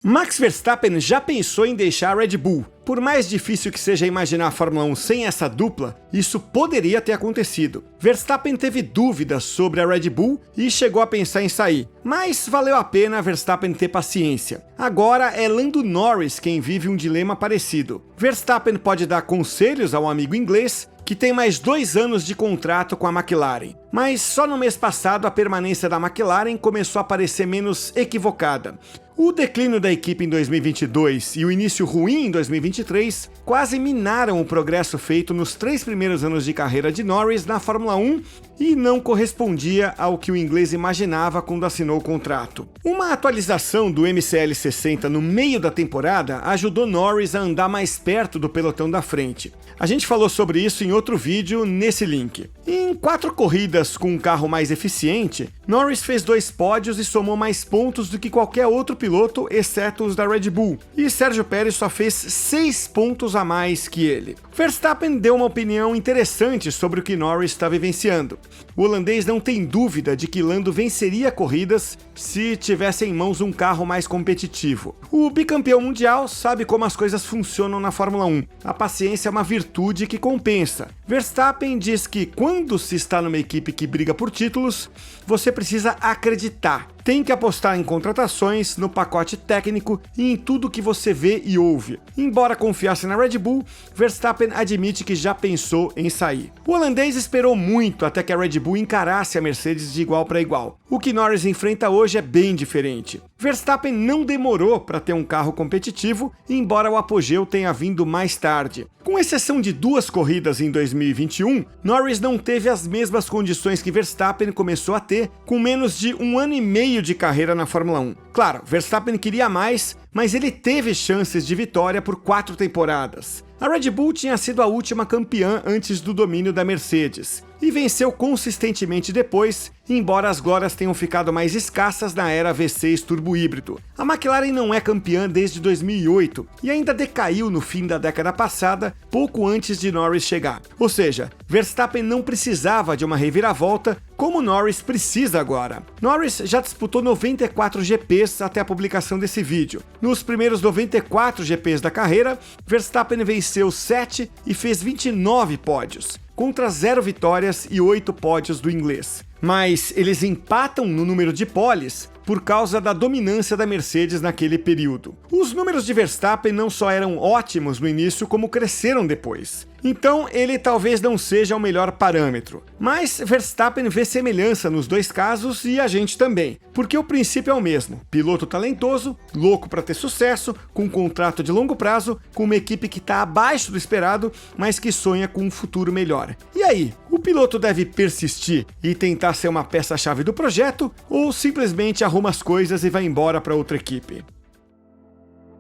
Max Verstappen já pensou em deixar a Red Bull. Por mais difícil que seja imaginar a Fórmula 1 sem essa dupla, isso poderia ter acontecido. Verstappen teve dúvidas sobre a Red Bull e chegou a pensar em sair, mas valeu a pena Verstappen ter paciência. Agora é Lando Norris quem vive um dilema parecido. Verstappen pode dar conselhos ao amigo inglês, que tem mais 2 anos de contrato com a McLaren. Mas só no mês passado a permanência da McLaren começou a parecer menos equivocada. O declínio da equipe em 2022 e o início ruim em 2023 quase minaram o progresso feito nos 3 primeiros anos de carreira de Norris na Fórmula 1 e não correspondia ao que o inglês imaginava quando assinou o contrato. Uma atualização do MCL 60 no meio da temporada ajudou Norris a andar mais perto do pelotão da frente. A gente falou sobre isso em outro vídeo nesse link. Em 4 corridas com um carro mais eficiente, Norris fez 2 pódios e somou mais pontos do que qualquer outro piloto, exceto os da Red Bull. E Sérgio Pérez só fez 6 pontos a mais que ele. Verstappen deu uma opinião interessante sobre o que Norris está vivenciando. O holandês não tem dúvida de que Lando venceria corridas se tivesse em mãos um carro mais competitivo. O bicampeão mundial sabe como as coisas funcionam na Fórmula 1. A paciência é uma virtude que compensa. Verstappen diz que quando se está numa equipe que briga por títulos, você precisa acreditar. Tem que apostar em contratações, no pacote técnico e em tudo que você vê e ouve. Embora confiasse na Red Bull, Verstappen admite que já pensou em sair. O holandês esperou muito até que a Red Bull encarasse a Mercedes de igual para igual. O que Norris enfrenta hoje é bem diferente. Verstappen não demorou para ter um carro competitivo, embora o apogeu tenha vindo mais tarde. Com exceção de 2 corridas em 2021, Norris não teve as mesmas condições que Verstappen começou a ter com menos de 1 ano e meio de carreira na Fórmula 1. Claro, Verstappen queria mais, mas ele teve chances de vitória por 4 temporadas. A Red Bull tinha sido a última campeã antes do domínio da Mercedes e venceu consistentemente depois, embora as glórias tenham ficado mais escassas na era V6 turbo híbrido. A McLaren não é campeã desde 2008 e ainda decaiu no fim da década passada, pouco antes de Norris chegar. Ou seja, Verstappen não precisava de uma reviravolta como Norris precisa agora. Norris já disputou 94 GPs até a publicação desse vídeo. Nos primeiros 94 GPs da carreira, Verstappen venceu 7 e fez 29 pódios, contra 0 vitórias e 8 pódios do inglês. Mas eles empatam no número de poles por causa da dominância da Mercedes naquele período. Os números de Verstappen não só eram ótimos no início, como cresceram depois. Então ele talvez não seja o melhor parâmetro. Mas Verstappen vê semelhança nos 2 casos e a gente também, porque o princípio é o mesmo. Piloto talentoso, louco para ter sucesso, com um contrato de longo prazo, com uma equipe que está abaixo do esperado, mas que sonha com um futuro melhor. E aí, o piloto deve persistir e tentar ser uma peça-chave do projeto, ou simplesmente arruma as coisas e vai embora para outra equipe?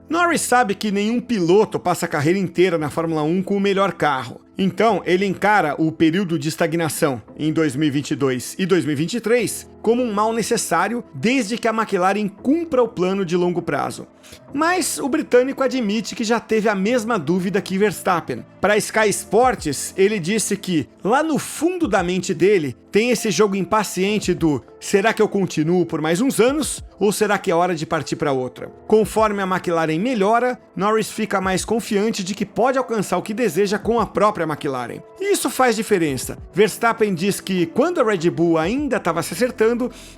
Norris sabe que nenhum piloto passa a carreira inteira na Fórmula 1 com o melhor carro. Então, ele encara o período de estagnação em 2022 e 2023 como um mal necessário desde que a McLaren cumpra o plano de longo prazo. Mas o britânico admite que já teve a mesma dúvida que Verstappen. Para Sky Sports, ele disse que, lá no fundo da mente dele, tem esse jogo impaciente do será que eu continuo por mais uns anos ou será que é hora de partir para outra? Conforme a McLaren melhora, Norris fica mais confiante de que pode alcançar o que deseja com a própria McLaren. E isso faz diferença. Verstappen diz que quando a Red Bull ainda estava se acertando,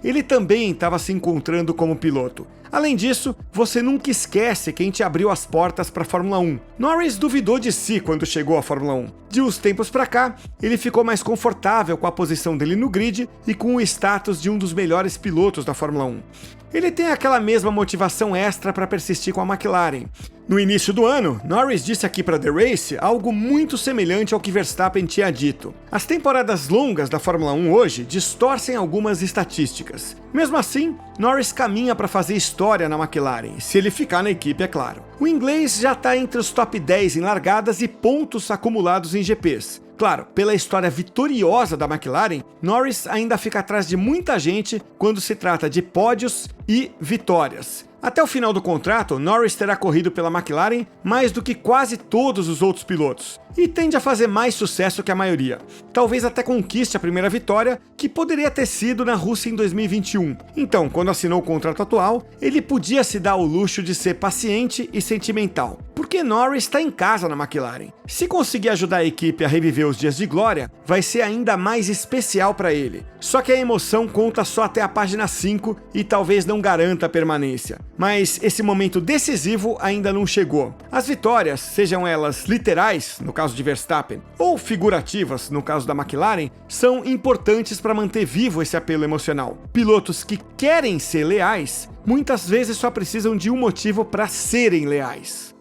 ele também estava se encontrando como piloto. Além disso, você nunca esquece quem te abriu as portas para a Fórmula 1. Norris duvidou de si quando chegou à Fórmula 1. De uns tempos para cá, ele ficou mais confortável com a posição dele no grid e com o status de um dos melhores pilotos da Fórmula 1. Ele tem aquela mesma motivação extra para persistir com a McLaren. No início do ano, Norris disse aqui para The Race algo muito semelhante ao que Verstappen tinha dito. As temporadas longas da Fórmula 1 hoje distorcem algumas estatísticas. Mesmo assim, Norris caminha para fazer história na McLaren, se ele ficar na equipe, é claro. O inglês já está entre os top 10 em largadas e pontos acumulados em GPs. Claro, pela história vitoriosa da McLaren, Norris ainda fica atrás de muita gente quando se trata de pódios e vitórias. Até o final do contrato, Norris terá corrido pela McLaren mais do que quase todos os outros pilotos, e tende a fazer mais sucesso que a maioria. Talvez até conquiste a primeira vitória, que poderia ter sido na Rússia em 2021. Então, quando assinou o contrato atual, ele podia se dar o luxo de ser paciente e sentimental, porque Norris está em casa na McLaren. Se conseguir ajudar a equipe a reviver os dias de glória, vai ser ainda mais especial para ele. Só que a emoção conta só até a página 5 e talvez não garanta a permanência. Mas esse momento decisivo ainda não chegou. As vitórias, sejam elas literais, no caso de Verstappen, ou figurativas, no caso da McLaren, são importantes para manter vivo esse apelo emocional. Pilotos que querem ser leais, muitas vezes só precisam de um motivo para serem leais.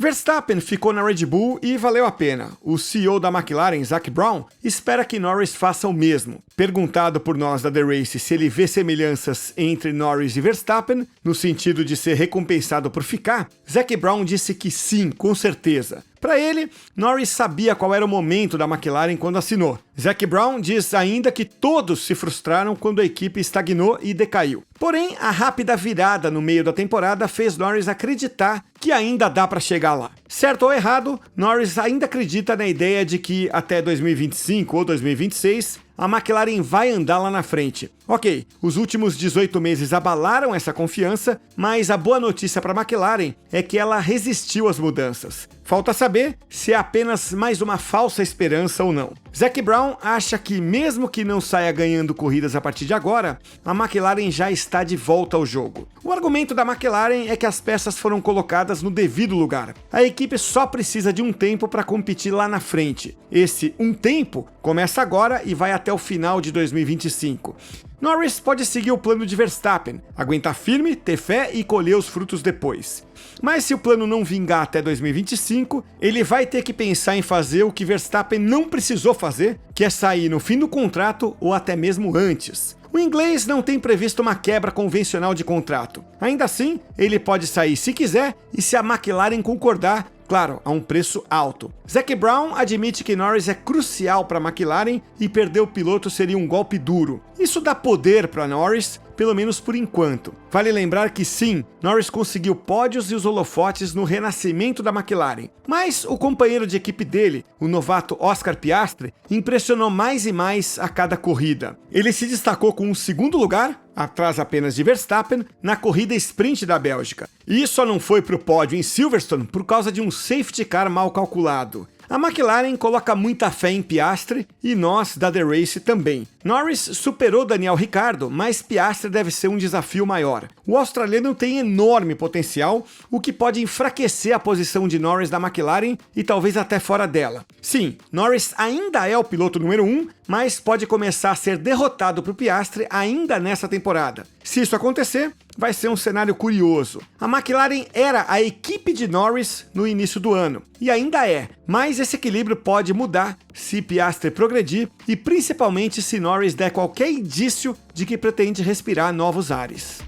Verstappen ficou na Red Bull e valeu a pena. O CEO da McLaren, Zac Brown, espera que Norris faça o mesmo. Perguntado por nós da The Race se ele vê semelhanças entre Norris e Verstappen, no sentido de ser recompensado por ficar, Zac Brown disse que sim, com certeza. Para ele, Norris sabia qual era o momento da McLaren quando assinou. Zac Brown diz ainda que todos se frustraram quando a equipe estagnou e decaiu. Porém, a rápida virada no meio da temporada fez Norris acreditar que ainda dá para chegar lá. Certo ou errado, Norris ainda acredita na ideia de que até 2025 ou 2026 a McLaren vai andar lá na frente. Ok, os últimos 18 meses abalaram essa confiança, mas a boa notícia para a McLaren é que ela resistiu às mudanças. Falta saber se é apenas mais uma falsa esperança ou não. Zac Brown acha que mesmo que não saia ganhando corridas a partir de agora, a McLaren já está de volta ao jogo. O argumento da McLaren é que as peças foram colocadas no devido lugar. A equipe só precisa de um tempo para competir lá na frente. Esse um tempo começa agora e vai até o final de 2025. Norris pode seguir o plano de Verstappen, aguentar firme, ter fé e colher os frutos depois. Mas se o plano não vingar até 2025, ele vai ter que pensar em fazer o que Verstappen não precisou fazer, que é sair no fim do contrato ou até mesmo antes. O inglês não tem previsto uma quebra convencional de contrato. Ainda assim, ele pode sair se quiser e se a McLaren concordar, claro, a um preço alto. Zac Brown admite que Norris é crucial para a McLaren e perder o piloto seria um golpe duro. Isso dá poder para Norris, pelo menos por enquanto. Vale lembrar que sim, Norris conseguiu pódios e os holofotes no renascimento da McLaren, mas o companheiro de equipe dele, o novato Oscar Piastri, impressionou mais e mais a cada corrida. Ele se destacou com um segundo lugar, atrás apenas de Verstappen, na corrida sprint da Bélgica. E só não foi para o pódio em Silverstone por causa de um safety car mal calculado. A McLaren coloca muita fé em Piastri e nós, da The Race, também. Norris superou Daniel Ricciardo, mas Piastri deve ser um desafio maior. O australiano tem enorme potencial, o que pode enfraquecer a posição de Norris da McLaren e talvez até fora dela. Sim, Norris ainda é o piloto número 1, mas pode começar a ser derrotado por Piastri ainda nessa temporada. Se isso acontecer, vai ser um cenário curioso. A McLaren era a equipe de Norris no início do ano, e ainda é, mas esse equilíbrio pode mudar se Piastri progredir e principalmente se Norris der qualquer indício de que pretende respirar novos ares.